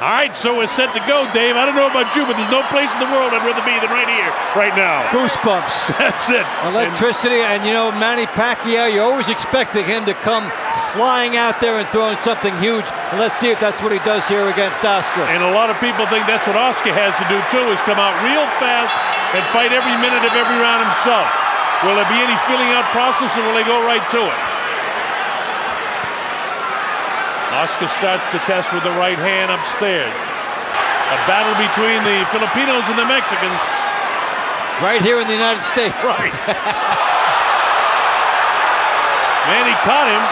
All right, so we're set to go, Dave. I don't know about you, but there's no place in the world I'd rather be than right here, right now. Goosebumps. That's it. Electricity, and you know, Manny Pacquiao, you're always expecting him to come flying out there and throwing something huge. And let's see if that's what he does here against Oscar. And a lot of people think that's what Oscar has to do, too, is come out real fast and fight every minute of every round himself. Will there be any filling out process, or will they go right to it? Oscar starts the test with the right hand upstairs. A battle between the Filipinos and the Mexicans. Right here in the United States. Right. Manny caught him.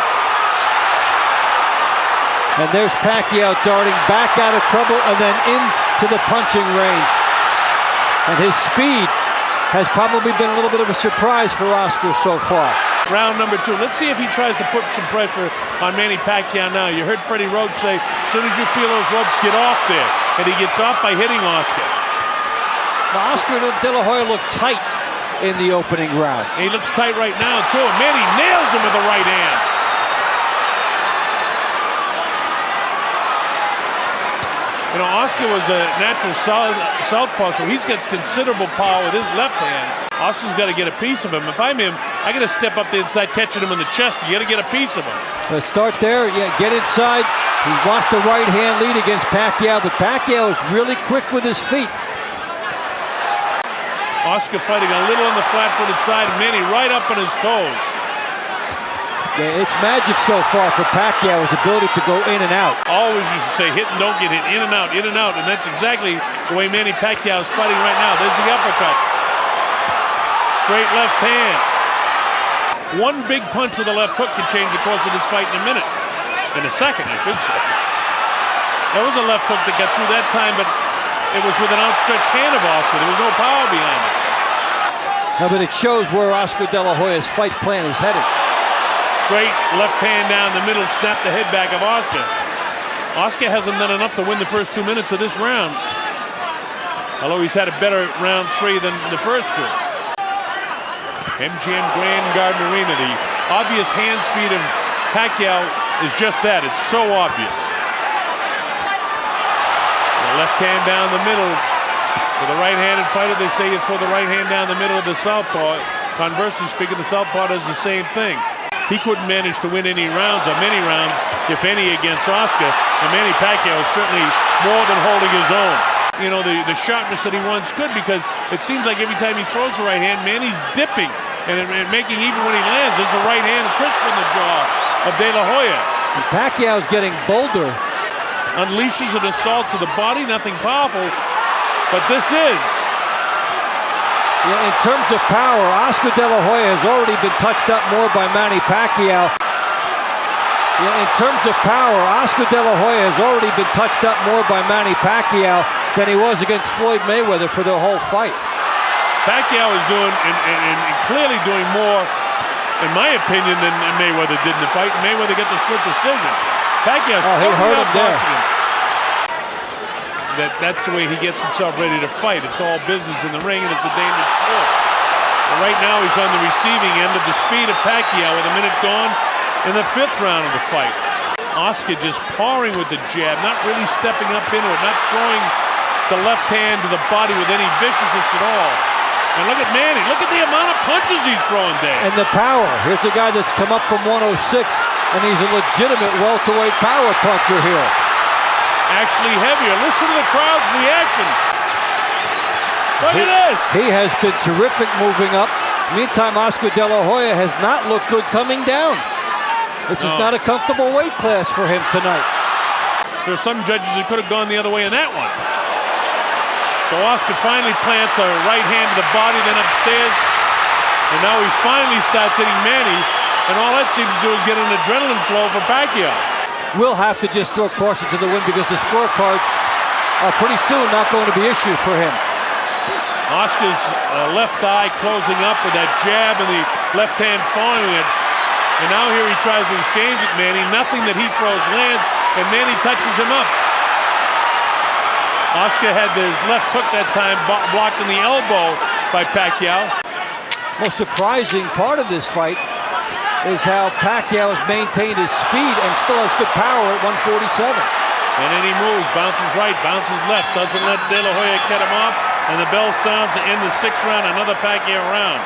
And there's Pacquiao darting back out of trouble and then into the punching range. And his speed has probably been a little bit of a surprise for Oscar so far. Round number 2. Let's see if he tries to put some pressure on Manny Pacquiao now. You heard Freddie Roach say, as soon as you feel those ropes, get off there. And he gets off by hitting Oscar. Well, Oscar De La Hoya looked tight in the opening round. And he looks tight right now, too. And Manny nails him with the right hand. You know, Oscar was a natural southpaw, so he's got considerable power with his left hand. Oscar's got to get a piece of him. If I'm him, I got to step up there and start catching him in the chest. You got to get a piece of him. Let's start there. Yeah, get inside. He wants the right hand lead against Pacquiao, but Pacquiao is really quick with his feet. Oscar fighting a little on the flat-footed side. Manny right up on his toes. Yeah, it's magic so far for Pacquiao, his ability to go in and out. Always used to say hit and don't get hit, in and out, and that's exactly the way Manny Pacquiao is fighting right now. There's the uppercut. Straight left hand. One big punch with the left hook can change the course of this fight in a minute. In a second, I should say. There was a left hook that got through that time, but it was with an outstretched hand of Oscar. There was no power behind it. No, but it shows where Oscar De La Hoya's fight plan is headed. Straight left hand down the middle, snap the head back of Oscar. Oscar hasn't done enough to win the first 2 minutes of this round. Although he's had a better round 3 than the first 2. MGM Grand Garden Arena, the obvious hand speed of Pacquiao is just that. It's so obvious. The left hand down the middle. For the right-handed fighter, they say you throw the right hand down the middle of the southpaw. Conversely speaking, the southpaw does the same thing. He couldn't manage to win any rounds, or many rounds, if any, against Oscar. And Manny Pacquiao is certainly more than holding his own. You know, the sharpness that he once could, because it seems like every time he throws the right hand, Manny's dipping and making, even when he lands, there's a right hand crisp in the jaw of De La Hoya. And Pacquiao's getting bolder. Unleashes an assault to the body, nothing powerful, but this is. Yeah, in terms of power, Oscar De La Hoya has already been touched up more by Manny Pacquiao. Yeah, in terms of power, Oscar De La Hoya has already been touched up more by Manny Pacquiao than he was against Floyd Mayweather for the whole fight. Pacquiao is doing, and clearly doing more, in my opinion, than Mayweather did in the fight. Mayweather got the split decision. Pacquiao's he hurt him there. That's the way he gets himself ready to fight. It's all business in the ring, and it's a dangerous sport. But right now, he's on the receiving end of the speed of Pacquiao with a minute gone in the 5th round of the fight. Oscar just pawing with the jab, not really stepping up into it, not throwing the left hand to the body with any viciousness at all. And look at Manny. Look at the amount of punches he's throwing there. And the power. Here's a guy that's come up from 106, and he's a legitimate welterweight power puncher here. Actually heavier. Listen to the crowd's reaction. Look at this. He has been terrific moving up. Meantime, Oscar De La Hoya has not looked good coming down. This is not a comfortable weight class for him tonight. There's some judges who could have gone the other way in that one. So Oscar finally plants a right hand to the body, then upstairs. And now he finally starts hitting Manny. And all that seems to do is get an adrenaline flow for Pacquiao. Will have to just throw caution to the wind because the scorecards are pretty soon not going to be issued for him. Oscar's left eye closing up with that jab and the left hand following it. And now here he tries to exchange with Manny. Nothing that he throws lands, and Manny touches him up. Oscar had his left hook that time blocked in the elbow by Pacquiao. Most surprising part of this fight is how Pacquiao has maintained his speed and still has good power at 147. And then he moves, bounces right, bounces left, doesn't let De La Hoya get him off, and the bell sounds to end the 6th round, another Pacquiao round.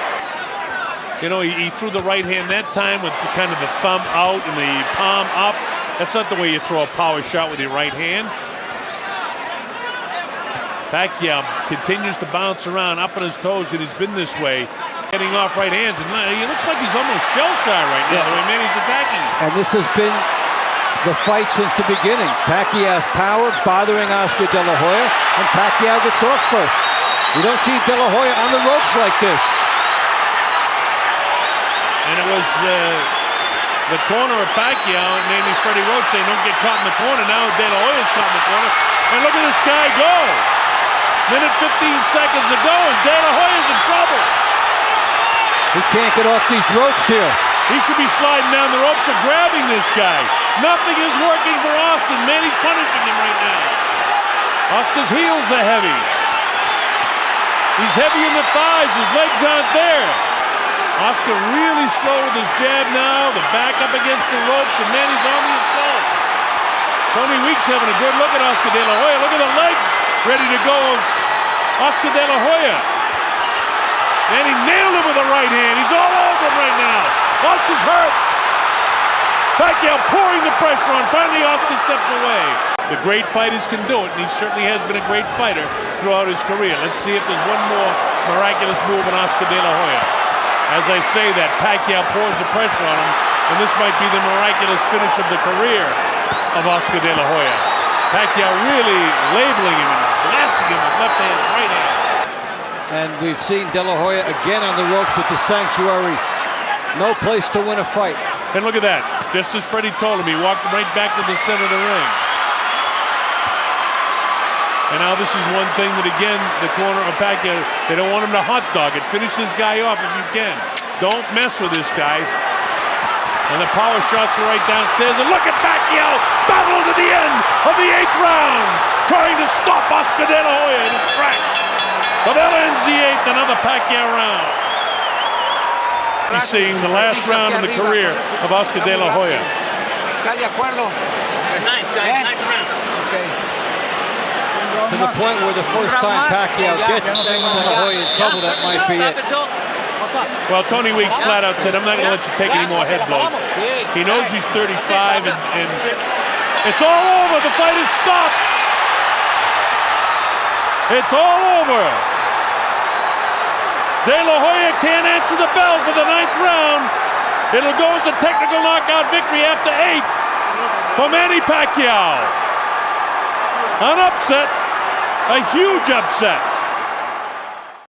You know, he threw the right hand that time with kind of the thumb out and the palm up. That's not the way you throw a power shot with your right hand. Pacquiao continues to bounce around, up on his toes, and he's been this way, getting off right hands. And he looks like he's almost shell-shy right now, the way Manny's attacking him. And this has been the fight since the beginning. Pacquiao's power bothering Oscar De La Hoya, and Pacquiao gets off first. You don't see De La Hoya on the ropes like this. And it was the corner of Pacquiao, namely Freddie Roach, saying don't get caught in the corner. Now De La Hoya's caught in the corner. And look at this guy go. Minute 15 seconds ago, and De La Hoya's in trouble. He can't get off these ropes here. He should be sliding down the ropes or grabbing this guy. Nothing is working for Oscar. Manny's punishing him right now. Oscar's heels are heavy. He's heavy in the thighs. His legs aren't there. Oscar really slow with his jab now. The back up against the ropes, and Manny's on the assault. Tony Weeks having a good look at Oscar De La Hoya. Look at the legs ready to go of Oscar De La Hoya. And he nailed him with the right hand. He's all over him right now. Oscar's hurt. Pacquiao pouring the pressure on. Finally, Oscar steps away. The great fighters can do it, and he certainly has been a great fighter throughout his career. Let's see if there's one more miraculous move in Oscar De La Hoya. As I say that, Pacquiao pours the pressure on him, and this might be the miraculous finish of the career of Oscar De La Hoya. Pacquiao really labeling him and blasting him with left hand, right hand. And we've seen De La Hoya again on the ropes with the Sanctuary. No place to win a fight. And look at that. Just as Freddie told him, he walked right back to the center of the ring. And now this is one thing that, again, the corner of Pacquiao, they don't want him to hot dog it. Finish this guy off if you can. Don't mess with this guy. And the power shots are right downstairs. And look at Pacquiao battle to the end of the 8th round, trying to stop Oscar De La Hoya in his tracks. But that ends the 8th, another Pacquiao round. He's seeing the last round in the career of Oscar De La Hoya. ¿Está de acuerdo? Ninth round. Okay. To the point where the first time Pacquiao gets De La Hoya in trouble, that might be it. Well, Tony Weeks flat out said, I'm not going to let you take any more head blows. He knows he's 35, and it's all over. The fight is stopped. It's all over. De La Hoya can't answer the bell for the 9th round. It'll go as a technical knockout victory after 8 for Manny Pacquiao. An upset, a huge upset.